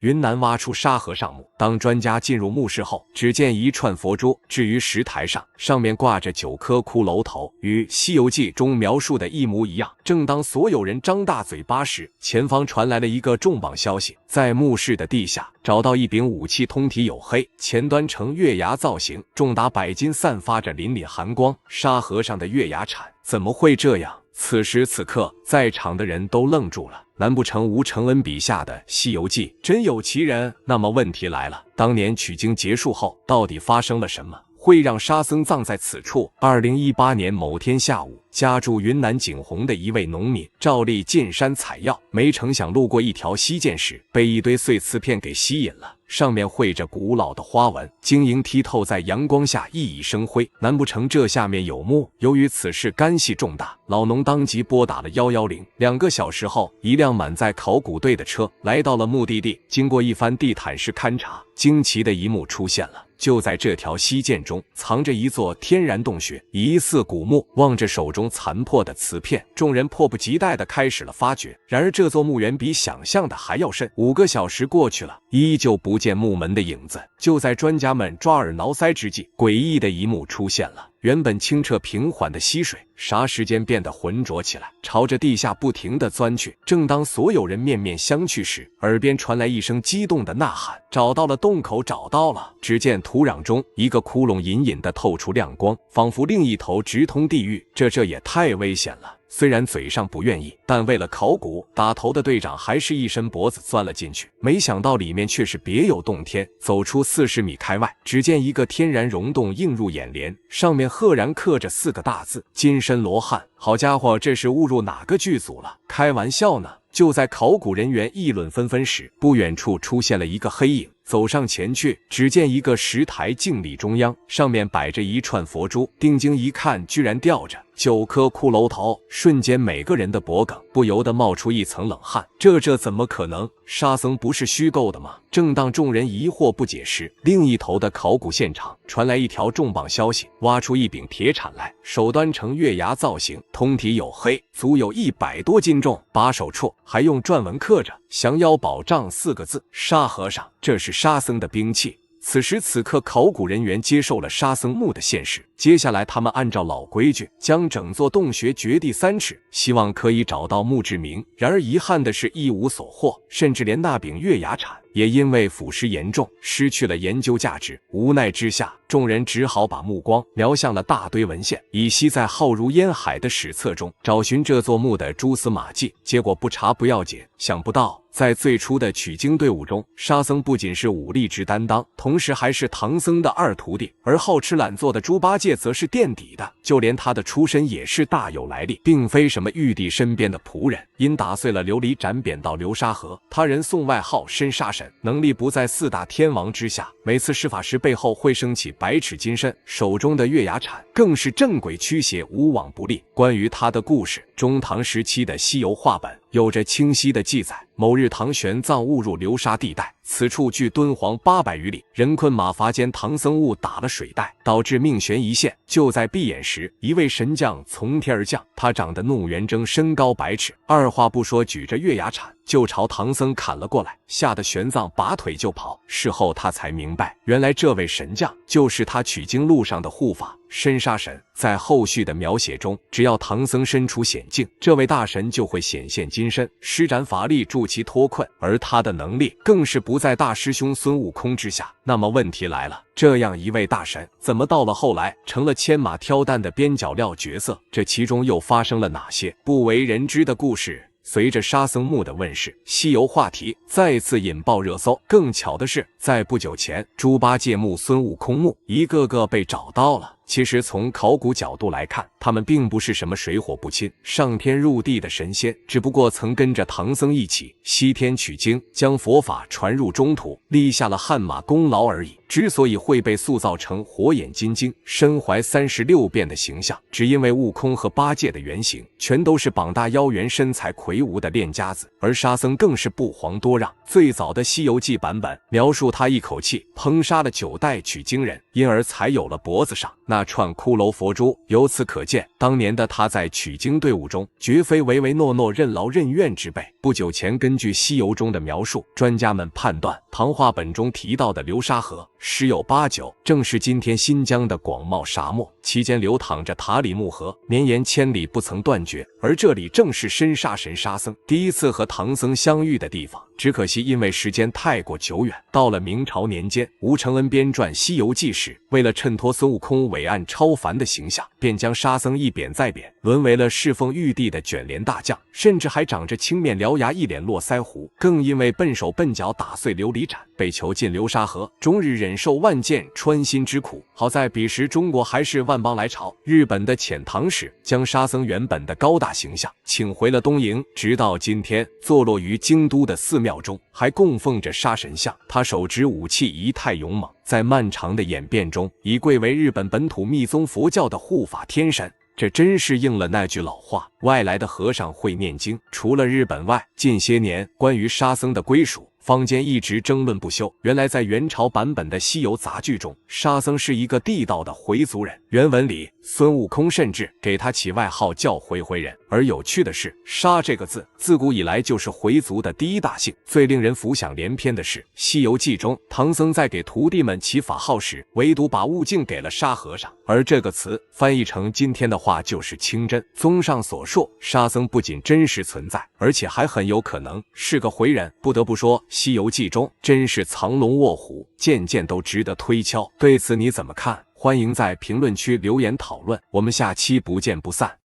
云南挖出沙和尚墓。当专家进入墓室后，只见一串佛珠置于石台上，上面挂着9颗骷髅头，与《西游记》中描述的一模一样。正当所有人张大嘴巴时，前方传来了一个重磅消息：在墓室的地下找到一柄武器，通体黝黑，前端呈月牙造型，重达100斤，散发着凛凛寒光。沙和尚的月牙铲怎么会这样？此时此刻，在场的人都愣住了。难不成吴承恩笔下的《西游记》真有其人？那么问题来了，当年取经结束后，到底发生了什么，会让沙僧葬在此处？2018年某天下午，家住云南景洪的一位农民照例进山采药，没成想路过一条溪涧时，被一堆碎瓷片给吸引了。上面绘着古老的花纹，晶莹剔透，在阳光下熠熠生辉。难不成这下面有墓？由于此事干系重大，老农当即拨打了110。2个小时后，一辆满载考古队的车来到了目的地。经过一番地毯式勘察，惊奇的一幕出现了。就在这条溪涧中，藏着一座天然洞穴，疑似古墓。望着手中残破的瓷片，众人迫不及待地开始了发掘。然而这座墓园比想象的还要深。5个小时过去了，依旧不见墓门的影子。就在专家们抓耳挠腮之际，诡异的一幕出现了。原本清澈平缓的溪水，霎时间变得浑浊起来，朝着地下不停地钻去。正当所有人面面相觑时，耳边传来一声激动的呐喊：“找到了洞口，找到了！”只见土壤中一个窟窿隐隐地透出亮光，仿佛另一头直通地狱。这也太危险了！虽然嘴上不愿意，但为了考古，打头的队长还是一伸脖子钻了进去。没想到里面却是别有洞天。走出40米开外，只见一个天然溶洞映入眼帘，上面赫然刻着4个大字：金身罗汉。好家伙，这是误入哪个剧组了？开玩笑呢！就在考古人员议论纷纷时，不远处出现了一个黑影。走上前去，只见一个石台静立中央，上面摆着一串佛珠，定睛一看，居然吊着9颗骷髅头。瞬间每个人的脖颈不由得冒出一层冷汗。这怎么可能？沙僧不是虚构的吗？正当众人疑惑不解时，另一头的考古现场传来一条重磅消息：挖出一柄铁铲来，手端呈月牙造型，通体黝黑，足有100多斤重，把手处还用篆文刻着“降妖宝杖”4个字。沙和尚，这是沙僧的兵器。此时此刻，考古人员接受了沙僧墓的现实。接下来他们按照老规矩，将整座洞穴掘地3尺，希望可以找到墓志铭。然而遗憾的是一无所获，甚至连那柄月牙铲也因为腐蚀严重，失去了研究价值。无奈之下，众人只好把目光瞄向了大堆文献，以息在浩如烟海的史册中找寻这座墓的蛛丝马迹。结果不查不要紧，想不到在最初的取经队伍中，沙僧不仅是武力值担当，同时还是唐僧的2徒弟，而好吃懒做的猪八戒则是垫底的。就连他的出身也是大有来历，并非什么玉帝身边的仆人。因打碎了琉璃盏贬到流沙河，他人送外号深沙神，能力不在4大天王之下。每次施法时背后会升起100尺金身，手中的月牙铲更是正轨驱邪，无往不利。关于他的故事，中唐时期的西游话本有着清晰的记载。某日，唐玄奘误入流沙地带，此处距敦煌800余里，人困马乏间，唐僧误打了水袋，导致命悬一线。就在闭眼时，一位神将从天而降，他长得怒圆睁，身高100尺，二话不说，举着月牙铲就朝唐僧砍了过来，吓得玄奘拔腿就跑。事后他才明白，原来这位神将就是他取经路上的护法深沙神。在后续的描写中，只要唐僧身处险境，这位大神就会显现金身，施展法力助其脱困，而他的能力更是不在大师兄孙悟空之下。那么问题来了，这样一位大神，怎么到了后来成了牵马挑担的边角料角色？这其中又发生了哪些不为人知的故事？随着沙僧墓的问世，西游话题再次引爆热搜。更巧的是，在不久前，猪八戒墓、孙悟空墓一个个被找到了。其实从考古角度来看，他们并不是什么水火不侵、上天入地的神仙，只不过曾跟着唐僧一起西天取经，将佛法传入中土，立下了汗马功劳而已。之所以会被塑造成火眼金睛、身怀36变的形象，只因为悟空和八戒的原型全都是膀大腰圆、身材魁梧的练家子，而沙僧更是不遑多让。最早的《西游记》版本描述他一口气烹杀了9代取经人，因而才有了脖子上那串骷髅佛珠。由此可见，当年的他在取经队伍中绝非唯唯诺诺、任劳任怨之辈。不久前，根据西游中的描述，专家们判断唐话本中提到的流沙河十有八九正是今天新疆的广袤沙漠，其间流淌着塔里木河，绵延千里不曾断绝。而这里正是申沙神沙僧第一次和唐僧相遇的地方。只可惜因为时间太过久远，到了明朝年间，吴承恩编撰《西游记》时，为了衬托孙悟空伟岸超凡的形象，便将沙僧一贬再贬，沦为了侍奉玉帝的卷帘大将，甚至还长着青面獠牙、一脸络腮胡。更因为笨手笨脚打碎琉璃盏，被囚禁流沙河，终日忍受万箭穿心之苦。好在彼时中国还是万邦来朝，日本的遣唐使将沙僧原本的高大形象请回了东瀛，直到今天，坐落于京都的寺庙中还供奉着沙神像，他手执武器，仪态勇猛，在漫长的演变中已贵为日本本土密宗佛教的护法天神。这真是应了那句老话，外来的和尚会念经。除了日本外，近些年关于沙僧的归属，坊间一直争论不休。原来在元朝版本的西游杂剧中，沙僧是一个地道的回族人，原文里孙悟空甚至给他起外号叫回回人。而有趣的是，沙这个字自古以来就是回族的第一大姓。最令人浮想联翩的是，《西游记》中唐僧在给徒弟们起法号时，唯独把悟净给了沙和尚，而这个词翻译成今天的话就是清真。综上所述，沙僧不仅真实存在，而且还很有可能是个回人。不得不说，《西游记》中真是藏龙卧虎，件件都值得推敲。对此你怎么看？欢迎在评论区留言讨论，我们下期不见不散。